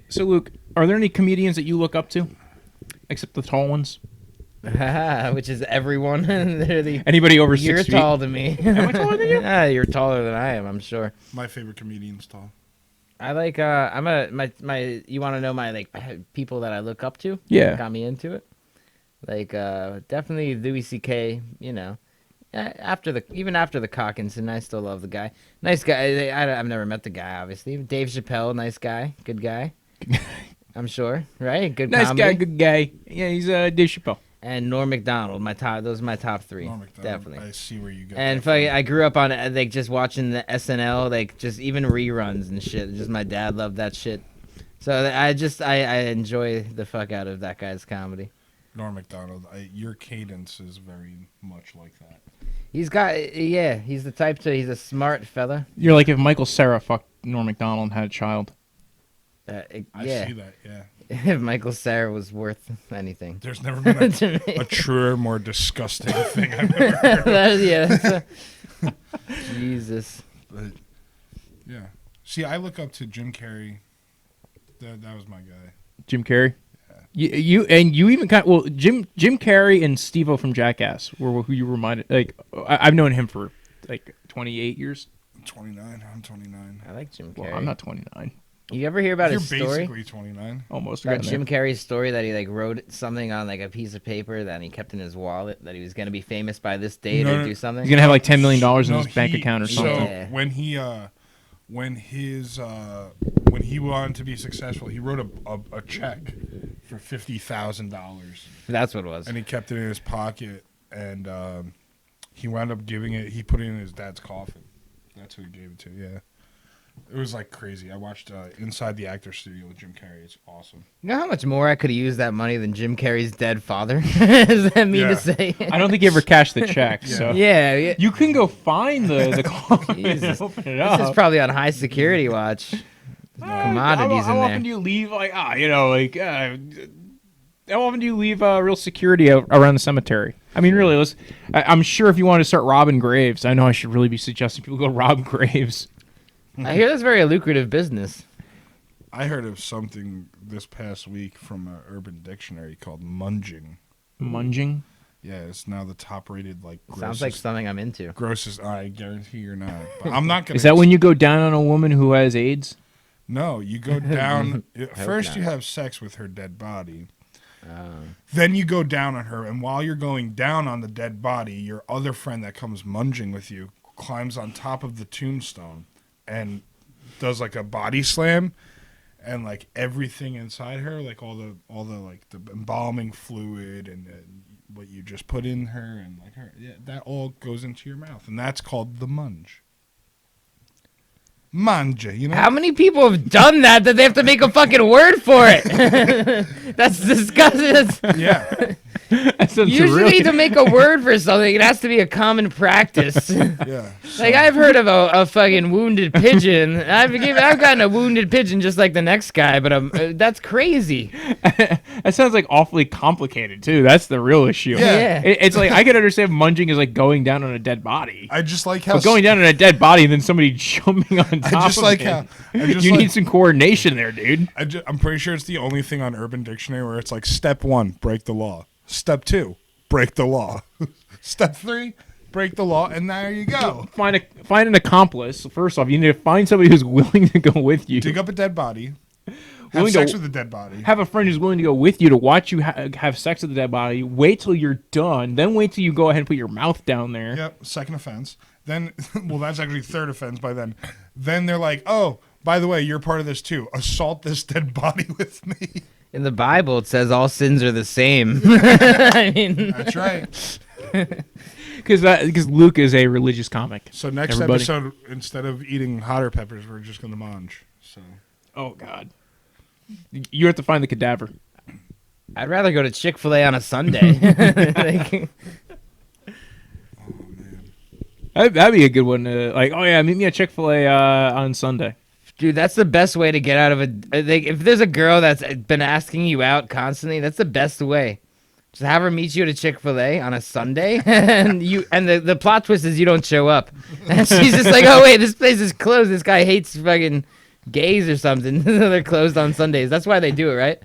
So, Luke, are there any comedians that you look up to? Except the tall ones? Which is everyone. They're the. Anybody over 6 You're feet? tall to me. Am I taller than you? Yeah, you're taller than I am. I'm sure. My favorite comedian's tall. I like. I'm my. You want to know my like people that I look up to? Yeah. Got me into it. Like definitely Louis C.K. After the Cockinson, I still love the guy. Nice guy. I've never met the guy, obviously. Dave Chappelle, nice guy, good guy. I'm sure, right? Good Nice comedy. guy, good guy. Yeah, he's Dave Chappelle. And Norm Macdonald, those are my top 3. Norm Macdonald, Definitely. I see where you go. And I grew up on like just watching the SNL, like just even reruns and shit. Just my dad loved that shit. So I enjoy the fuck out of that guy's comedy. Norm Macdonald, your cadence is very much like that. He's the type to. He's a smart fella. You're like if Michael Cera fucked Norm Macdonald and had a child. I see that. Yeah. If Michael Cera was worth anything. There's never been a truer, more disgusting thing I've ever heard. Jesus. But yeah. See, I look up to Jim Carrey. That was my guy. Jim Carrey. You even Jim Carrey and Steve-O from Jackass were who you reminded. Like I've known him for like 28 years. 29. I'm 29. I like Jim Carrey. Well, I'm not 29. You ever hear about You're his story? basically 29. Almost. About Jim Carrey's story that he like wrote something on like a piece of paper that he kept in his wallet that he was gonna be famous by this date or do something. He's gonna have like $10 million in his bank account or something. So Yeah. when he wanted to be successful, he wrote a check for $50,000, That's what it was. and he kept it in his pocket, and he wound up giving it. He put it in his dad's coffin. That's who he gave it to. Yeah, it was like crazy. I watched Inside the Actor Studio with Jim Carrey. It's awesome. You know how much more I could have used that money than Jim Carrey's dead father? Does that mean Yeah. to say? I don't think he ever cashed the check. So Yeah. you can go find the coffin and Jesus. open it up. This is probably on high security watch. Commodities how in often there. do you leave how often do you leave real security around the cemetery? I mean, really, I'm sure if you want to start robbing graves, I know I should really be suggesting people go rob graves. I hear that's very lucrative business. I heard of something this past week from an Urban Dictionary called munging. Munging? Yeah, it's now the top-rated Sounds like something I'm into. grossest. I guarantee you're not. But I'm not gonna. Is that when you go down on a woman who has AIDS? No, you go down. First, not. you have sex with her dead body. Then you go down on her, and while you're going down on the dead body, your other friend that comes munging with you climbs on top of the tombstone and does like a body slam, and like everything inside her, like all the like the embalming fluid and what you just put in her, and like her, yeah, that all goes into your mouth, and that's called the munge. Manja, you know. How many people have done that they have to make a fucking word for it? That's disgusting. Yeah, That sounds Usually really... to make a word for something, it has to be a common practice. yeah. Like I've heard of a fucking wounded pigeon. I've gotten a wounded pigeon just like the next guy, but that's crazy. That sounds like awfully complicated too. That's the real issue. Yeah. It's like I could understand munging is like going down on a dead body. I just like how But going down on a dead body and then somebody jumping on top just of like it. how- I just You like- need some coordination there, dude. I'm pretty sure it's the only thing on Urban Dictionary where it's like step 1, break the law. Step 2, break the law. Step 3, break the law, and there you go. Find an accomplice. First off, you need to find somebody who's willing to go with you. Dig up a dead body. Have Willing sex to- with a dead body. Have a friend who's willing to go with you to watch you have sex with the dead body. Wait till you're done. Then wait till you go ahead and put your mouth down there. Yep, second offense. Then, well, that's actually third offense by then. Then they're like, oh, by the way, you're part of this too. Assault this dead body with me. In the Bible, it says all sins are the same. I mean, That's right. Because Luke is a religious comic. So next Everybody. episode, instead of eating hotter peppers, we're just going to munch. So Oh God, you have to find the cadaver. I'd rather go to Chick-fil-A on a Sunday. Like, That'd be a good one. Like, oh yeah, meet me at Chick-fil-A on Sunday. dude, that's the best way to get out of a. Like, if there's a girl that's been asking you out constantly, that's the best way. Just have her meet you at a Chick-fil-A on a Sunday, and the plot twist is you don't show up, and she's just like, oh wait, this place is closed. This guy hates fucking gays or something. They're closed on Sundays. That's why they do it, right?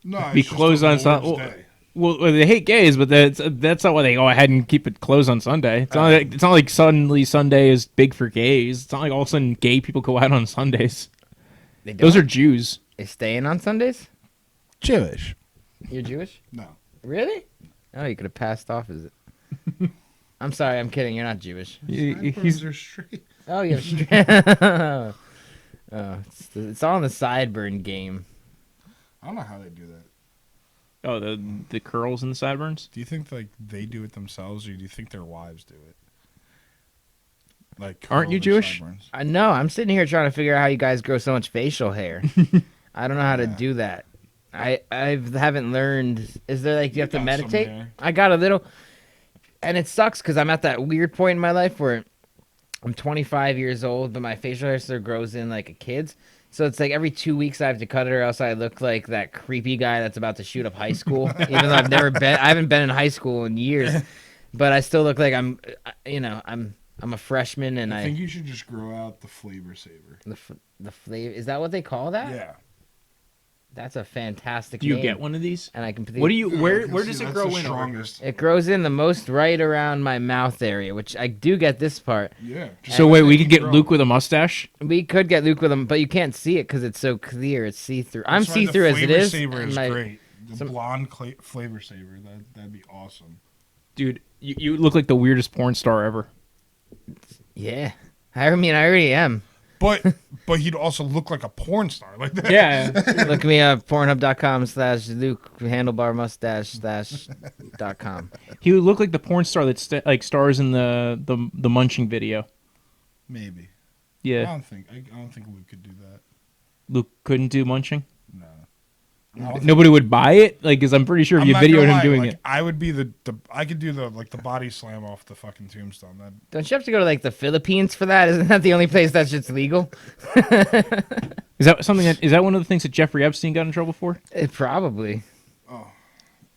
no, it's Be just closed a on Sunday. Lord's Day. Well, they hate gays, but that's not why they go ahead and keep it closed on Sunday. It's not like suddenly Sunday is big for gays. It's not like all of a sudden gay people go out on Sundays. They don't. Those are Jews. They stay in on Sundays. Jewish. You're Jewish? No. Really? Oh, you could have passed off as it. I'm sorry, I'm kidding. You're not Jewish. Sideburns are straight. Oh, you're. Oh, it's all in the sideburn game. I don't know how they do that. Oh, the curls and the sideburns. Do you think like they do it themselves, or do you think their wives do it? Like, Aren't you curl their Jewish? sideburns? I know. I'm sitting here trying to figure out how you guys grow so much facial hair. I don't know how to do that. I haven't learned. Is there like you have to got some meditate? hair. I got a little, and it sucks because I'm at that weird point in my life where I'm 25 years old, but my facial hair still grows in like a kid's. So it's like every 2 weeks I have to cut it, or else I look like that creepy guy that's about to shoot up high school. Even though I haven't been in high school in years, but I still look like I'm a freshman, and I think you should just grow out the flavor saver. the flavor, is that what they call that? Yeah. That's a fantastic Do you name. get one of these? And I can. What do you? Where Yeah, does it that's grow the in? strongest. It grows in the most right around my mouth area, which I do get this part. Yeah. So wait, we could get Luke with a mustache. We could get Luke with him, but you can't see it because it's so clear. It's see-through. I'm That's why the see-through as it flavor is. saver and is my- great. The some- blonde flavor saver. That'd be awesome. Dude, you look like the weirdest porn star ever. Yeah. I mean, I already am. But he'd also look like a porn star like that. Yeah. Look me up, pornhub.com/Luke handlebar mustache.com. He would look like the porn star that stars in the munching video. Maybe. I Yeah. don't think Luke could do that. Luke couldn't do munching. No. Nobody would buy it, like, because I'm pretty sure if I'm you not videoed gonna him lie, doing like, it. I would be I could do the body slam off the fucking tombstone. Don't you have to go to like the Philippines for that? Isn't that the only place that's just legal? Is that something is that one of the things that Jeffrey Epstein got in trouble for? Probably. Oh.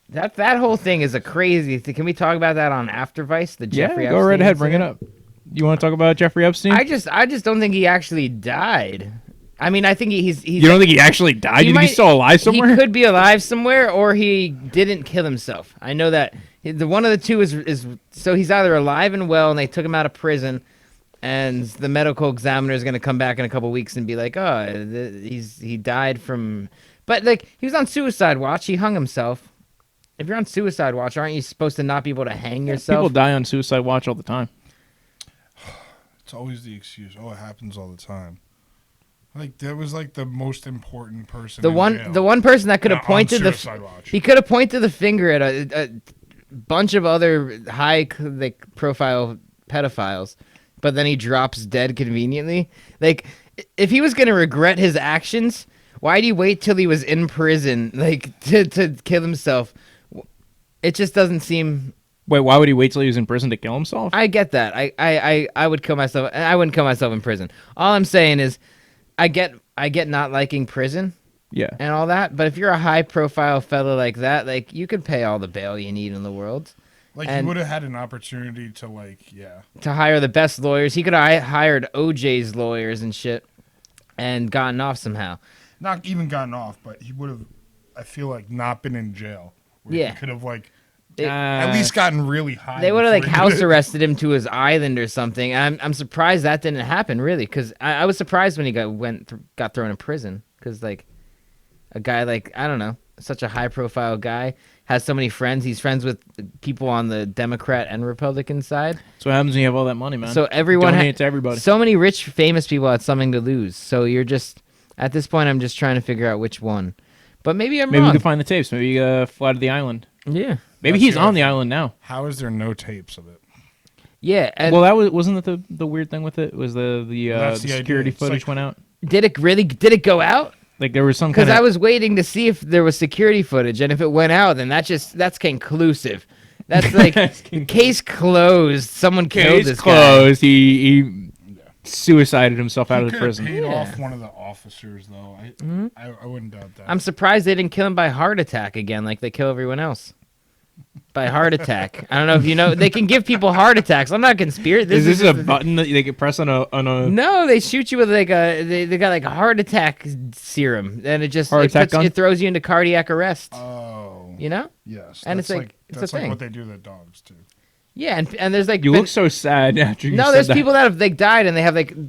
That whole thing is a crazy thing. Can we talk about that on AfterVice? The Jeffrey Go right Epstein ahead, bring it incident? up. You want to talk about Jeffrey Epstein? I just don't think he actually died. I mean, I think he's You don't think he actually died? You think might- he's still alive somewhere? He could be alive somewhere, or he didn't kill himself. I know that the one of the two is so he's either alive and well, and they took him out of prison, and the medical examiner is going to come back in a couple weeks and be like, oh, he died from, but like he was on suicide watch. He hung himself. If you're on suicide watch, aren't you supposed to not be able to hang yourself? People die on suicide watch all the time. It's always the excuse. Oh, it happens all the time. Like that was like the most important person. The in one jail. person that could have On pointed suicide watch. he could have pointed the finger at a bunch of other high profile pedophiles, but then he drops dead conveniently. Like if he was gonna regret his actions, why'd he wait till he was in prison like to kill himself? It just doesn't seem. Wait, why would he wait till he was in prison to kill himself? I get that. I would kill myself. I wouldn't kill myself in prison. All I'm saying is, I get not liking prison Yeah. and all that, but if you're a high profile fellow like that, like you could pay all the bail you need in the world Like and- he would have had an opportunity to to hire the best lawyers. He could have hired OJ's lawyers and shit and gotten off somehow. not even gotten off, but he would have. I feel like not been in jail. Where Yeah. he could have They- at least gotten really high. They would have like before he house did it. arrested him to his island or something. I'm surprised that didn't happen really, because I was surprised when he got thrown in prison, because like a guy like, I don't know, such a high profile guy has so many friends. He's friends with people on the Democrat and Republican side. That's what happens when you have all that money, man. So everyone Donate it to everybody. So many rich famous people had something to lose. So you're just at this point I'm just trying to figure out which one. But maybe I'm Maybe we wrong. can find the tapes. Maybe fly to the island. Yeah. Maybe That's he's the on other the thing. island now. How is there no tapes of it? Yeah. And Well, that wasn't that the weird thing with it? Was the That's the idea. security It's footage like- went out? did it go out? Like there was some Because kind I of was waiting to see if there was security footage, and if it went out, then that's conclusive. That's like case closed. Someone killed case this guy. closed. He suicided himself out He of the could have prison. paid Yeah. off one of the officers, though. I wouldn't doubt that. I'm surprised they didn't kill him by heart attack again, like they kill everyone else. By heart attack. I don't know if you know. They can give people heart attacks. I'm not conspiracy. Is this a button that they could press on a? No, they shoot you with like they got like a heart attack serum, and it just Heart attack gun? it throws you into cardiac arrest. Oh, You know? yes. And it's that's like- it's a that's like thing. what they do to dogs too. Yeah, and there's like You look so sad after you no, said there's that. people that have like died, and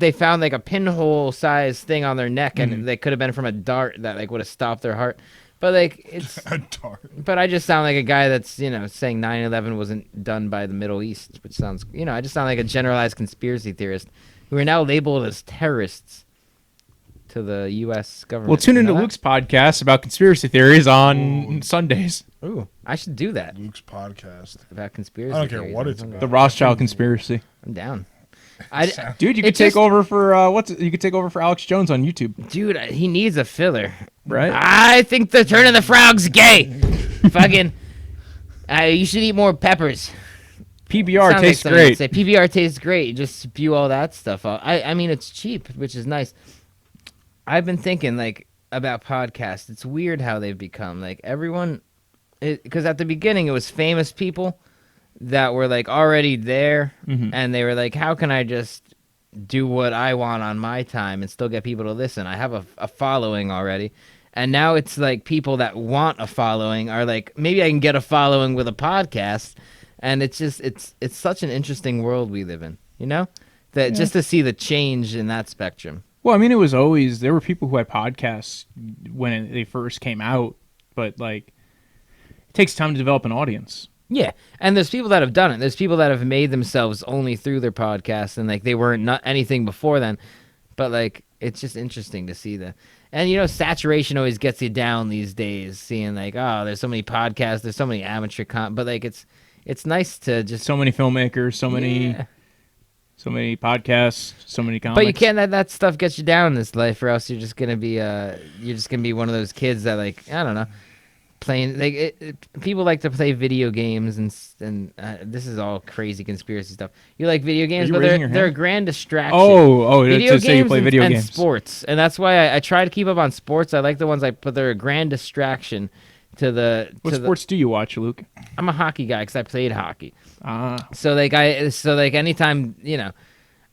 they found like a pinhole size thing on their neck, and Mm-hmm. they could have been from a dart that like would have stopped their heart. But like it's A dart. but I just sound like a guy that's saying 9/11 wasn't done by the Middle East, which sounds I just sound like a generalized conspiracy theorist who are now labeled as terrorists. to the U.S. government. Well, tune You into know that? Luke's podcast about conspiracy theories on Sundays. Ooh, I should do that Luke's podcast. about conspiracy. I don't care theories what on it's Sunday. about. The Rothschild conspiracy. I'm down. Dude, you It could take just- over for you could take over for Alex Jones on YouTube, Dude, he needs a filler. right? I think the turn of the frog's gay. Fucking, you should eat more peppers. PBR Sounds like tastes something I'd great. Say PBR tastes great. You just spew all that stuff out. I mean, it's cheap, which is nice. I've been thinking like about podcasts. It's weird how they've become like everyone, because at the beginning it was famous people that were like already there, and they were like, how can I just do what I want on my time and still get people to listen? I have a following already. And now it's like people that want a following are like, maybe I can get a following with a podcast. And it's just, it's such an interesting world we live in, you know? That just to see the change in that spectrum. Well, I mean, it was always there were people who had podcasts when they first came out, but like it takes time to develop an audience. Yeah, and there's people that have done it. There's people that have made themselves only through their podcast, and like they weren't not anything before then. But like it's just interesting to see the, and you know, saturation always gets you down these days. Seeing like, oh, there's so many podcasts, there's so many amateur but like it's nice to just So many filmmakers, so many podcasts, so many comics. But you can't let that stuff get you down in this life, or else you're just gonna be one of those kids that like, I don't know, playing like people like to play video games and this is all crazy conspiracy stuff. You like video games, you but raising your they're a hand? grand distraction. To say you play and, video and games. sports, and that's why I try to keep up on sports. I like the ones but they're a grand distraction to the. What sports do you watch, Luke? I'm a hockey guy because I played hockey. Ah, So like anytime, you know,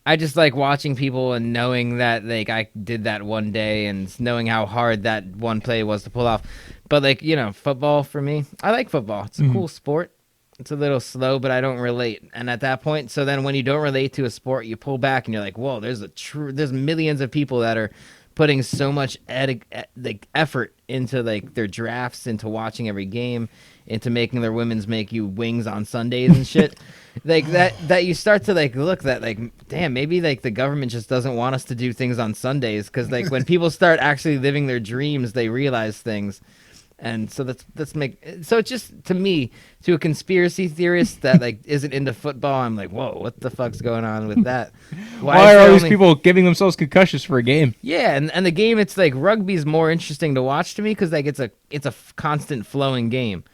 I just like watching people and knowing that like I did that one day and knowing how hard that one play was to pull off. But like, you know, football for me, I like football. It's a cool sport. It's a little slow, but I don't relate. And at that point, so then when you don't relate to a sport, you pull back and you're like, whoa, there's millions of people that are putting so much like effort into like their drafts, into watching every game, into making their women's make you wings on Sundays and shit. Like that you start to like look that like, damn, maybe like the government just doesn't want us to do things on Sundays, because like when people start actually living their dreams, they realize things. And so so it's just, to me, to a conspiracy theorist that like isn't into football, I'm like, whoa, what the fuck's going on with that? why is are there all these only- people giving themselves concussions for a game? Yeah, and the game, it's like rugby's more interesting to watch to me because like it's a constant flowing game.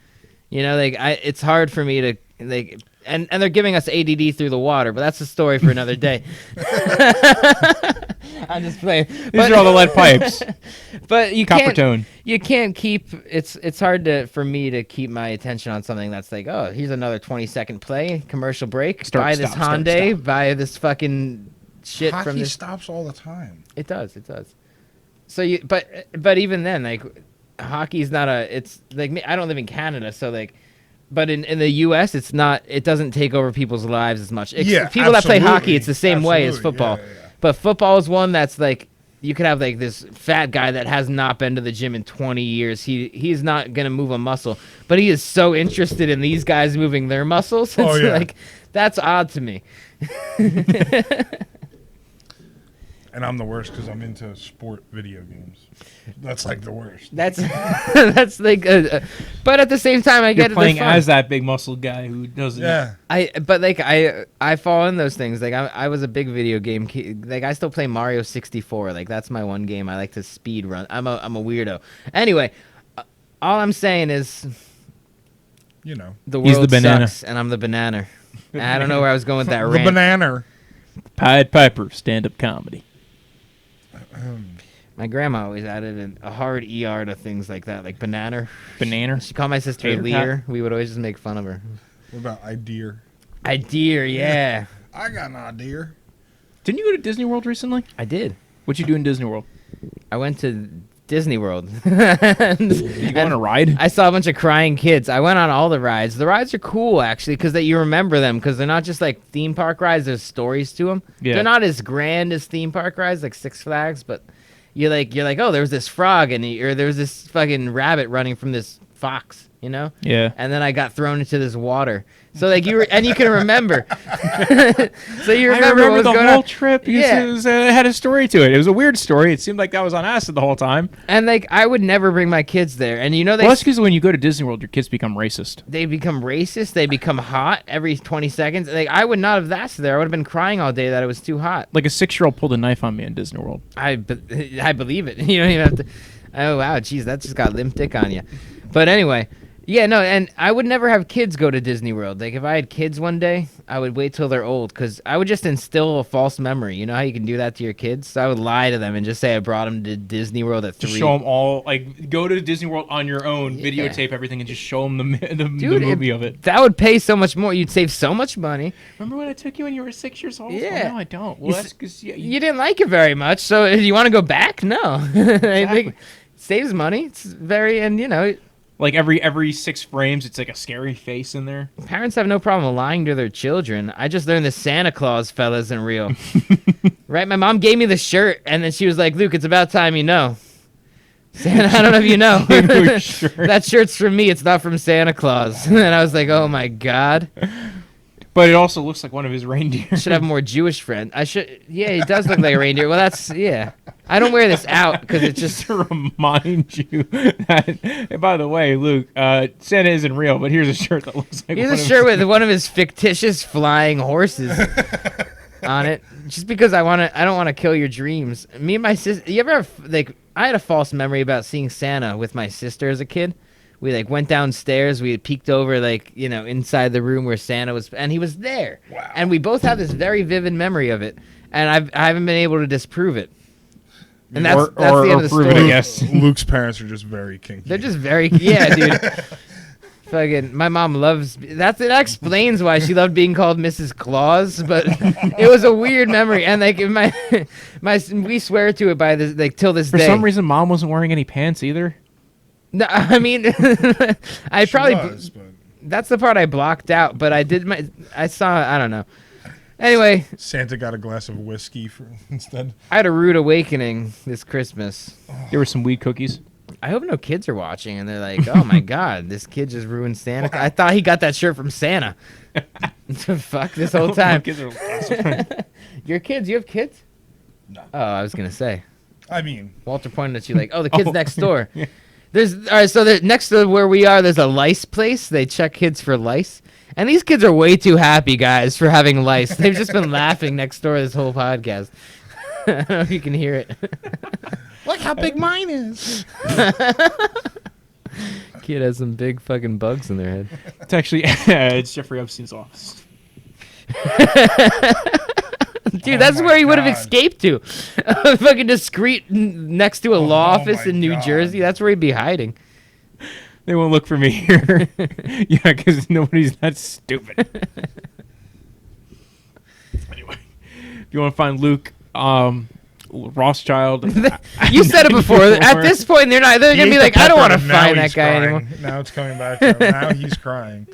You know, like it's hard for me to like, and they're giving us ADD through the water, but that's a story for another day. I'm just playing. These are all the lead pipes. But you Copper can't. tone. You can't keep. It's hard for me to keep my attention on something that's like, oh, here's another 20-second play, commercial break. Buy this Hyundai. Buy this fucking shit Hockey from this. stops all the time. It does. So but even then, like, hockey's not it's like me. I don't live in Canada, so like, but in the U.S., it's not. It doesn't take over people's lives as much. Yeah, people that play hockey, absolutely. it's the same way as Absolutely. football. Yeah, yeah. But football is one that's like, you could have like this fat guy that has not been to the gym in 20 years. He's not gonna move a muscle, but he is so interested in these guys moving their muscles. It's like, that's odd to me. And I'm the worst because I'm into sport video games. That's like the worst. That's that's like, but at the same time, I You're get it. playing they're fun. as that big muscle guy who doesn't. Yeah. I fall in those things. Like I was a big video game like I still play Mario 64. Like that's my one game I like to speed run. I'm a weirdo. Anyway, all I'm saying is, You know. the He's world the banana. sucks, and I'm the banana. I don't know where I was going with that The rant. banana. Pied Piper stand-up comedy. My grandma always added a hard ER to things like that, like banana. Banana. She called my sister Tater Lear. We would always just make fun of her. What about idea? Idea, yeah. I got an idea. Didn't you go to Disney World recently? I did. What'd you do in Disney World? I went to Disney World. Did you go on a ride? I saw a bunch of crying kids. I went on all the rides. The rides are cool, actually, because you remember them, because they're not just like theme park rides. There's stories to them. Yeah. They're not as grand as theme park rides, like Six Flags, but you're like, oh, there was this frog, or there was this fucking rabbit running from this fox. you know? Yeah. And then I got thrown into this water. So like you can remember. So you remember what was the going whole on. trip. Because Yeah. it was, had a story to it. It was a weird story. It seemed like that was on acid the whole time. And like I would never bring my kids there. And you know Well, that's because when you go to Disney World, your kids become racist. they become racist. They become hot every 20 seconds. Like I would not have lasted there. I would have been crying all day that it was too hot. Like a 6-year-old pulled a knife on me in Disney World. I believe it. You don't even have to. Oh wow, geez, that just got limp dick on you. But anyway, yeah, no, and I would never have kids go to Disney World. Like if I had kids one day, I would wait till they're old because I would just instill a false memory. You know how you can do that to your kids? So I would lie to them and just say I brought them to Disney World at 3. Just show them all, like, go to Disney World on your own, Yeah. videotape everything, and just show them the Dude, movie of it. That would pay so much more. You'd save so much money. Remember when I took you when you were 6 years old? Yeah. Well, no, I don't. Well, You that's s- because You didn't like it very much, so if you want to go back? No. I think it saves money. It's very, and you know, like every 6 frames, it's like a scary face in there. parents have no problem lying to their children. I just learned the Santa Claus fella isn't real. Right? My mom gave me the shirt, and then she was like, Luke, it's about time you know. Santa, I don't know if you know. Gave you a shirt. That shirt's from me. It's not from Santa Claus. And I was like, oh my God. But it also looks like one of his reindeer. I should have more Jewish friends. I should. Yeah, he does look like a reindeer. Well, that's, yeah. I don't wear this out because it's just. to remind you that, and by the way, Luke, Santa isn't real, but here's a shirt that looks like He has one a of shirt his- with one of his fictitious flying horses on it, just because I don't want to kill your dreams. Me and my sister. You ever have like? I had a false memory about seeing Santa with my sister as a kid. We like went downstairs. We had peeked over like inside the room where Santa was, and he was there. Wow. And we both have this very vivid memory of it, and I haven't been able to disprove it. And that's Or- the end or of the prove it, story. I guess. Luke's parents are just very kinky. They're just very dude. Fucking, my mom loves that explains why she loved being called Mrs. Claus, but it was a weird memory, and like we swear to it by this like till this For day. some reason, Mom wasn't wearing any pants either. No, I mean, I She probably was, but that's the part I blocked out, but I saw I don't know. Anyway, Santa got a glass of whiskey instead. I had a rude awakening this Christmas. There were some weed cookies. I hope no kids are watching and they're like, "Oh my God, this kid just ruined Santa." I thought he got that shirt from Santa. Fuck this whole time. Kids are Your kids? You have kids? No. Oh, I was gonna say. I mean, Walter pointed at you like, "Oh, the kid's next door." There's all right. So next to where we are, there's a lice place. They check kids for lice, and these kids are way too happy, guys, for having lice. They've just been laughing next door this whole podcast. I don't know if you can hear it. look how big mine is. Kid has some big fucking bugs in their head. It's actually it's Jeffrey Epstein's office. Dude, Oh that's my where he would have God. escaped to. Fucking discreet next to a law Oh office my in New God. Jersey. That's where he'd be hiding. They won't look for me here. Yeah, because nobody's that stupid. Anyway, if you want to find Luke Rothschild, You said it before. At this point, they're He gonna ate be the like, I don't pepper want to and now find that he's guy crying. anymore. Now it's coming back to him. Now he's crying.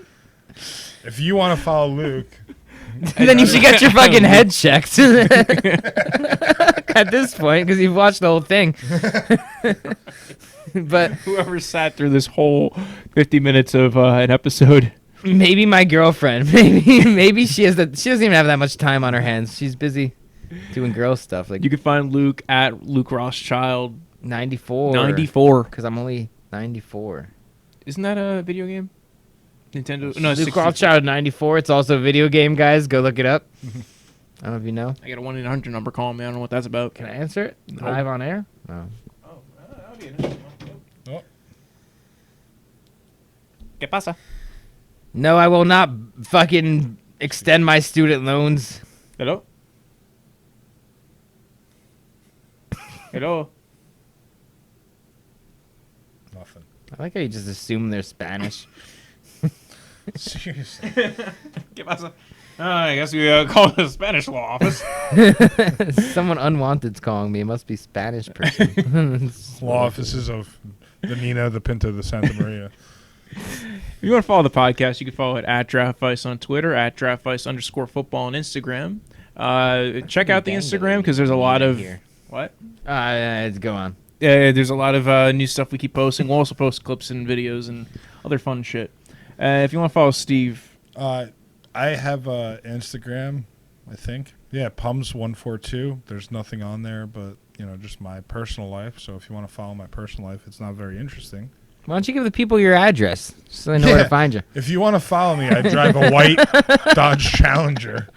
If you want to follow Luke, Then you should get your fucking head checked. At this point, because you've watched the whole thing. But whoever sat through this whole 50 minutes of an episode. maybe my girlfriend. Maybe she doesn't even have that much time on her hands. She's busy doing girl stuff like You can find Luke at Luke Rothschild 94. 94. Because I'm only 94. Isn't that a video game? Nintendo? No, Luke 64. Rothschild 94. It's also a video game, guys. Go look it up. I don't know if you know. I got a 1-800 number. Call me. I don't know what that's about. Can I answer it No. live on air? No. ¿Qué pasa? No, I will not fucking extend my student loans. Hello? Hello? nothing. I like how you just assume they're Spanish. Seriously. ¿Qué pasa? I guess we call the Spanish law office. Someone unwanted's calling me. It must be Spanish person. Law offices of the Nina, the Pinta, the Santa Maria. If you want to follow the podcast, you can follow it at DraftVice on Twitter, at DraftVice_football on Instagram. Check out the Instagram because there's a lot of... What? Go on. There's a lot of new stuff we keep posting. We'll also post clips and videos and other fun shit. If you want to follow Steve, I have Instagram, I think. Yeah, Pums142. There's nothing on there but, just my personal life. So if you want to follow my personal life, it's not very interesting. Why don't you give the people your address so they know where to find you? If you want to follow me, I drive a white Dodge Challenger.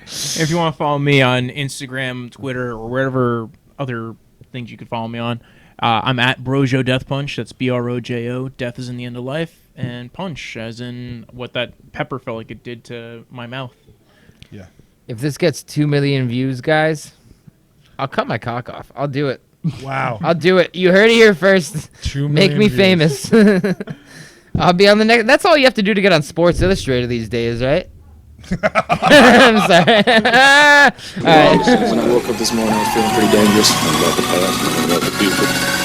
if you want to follow me on Instagram, Twitter, or wherever other things you could follow me on, I'm at Brojo Death Punch. That's Brojo. Death is in the end of life, and punch as in what that pepper felt like it did to my mouth. Yeah. If this gets 2 million views, guys, I'll cut my cock off. I'll do it. Wow. I'll do it. You heard it here first. 2 Make million me views. famous. I'll be on the next. That's all you have to do to get on Sports Illustrated these days, right? I'm sorry. All right. When I woke up this morning, I was feeling pretty dangerous. About the past and about the future.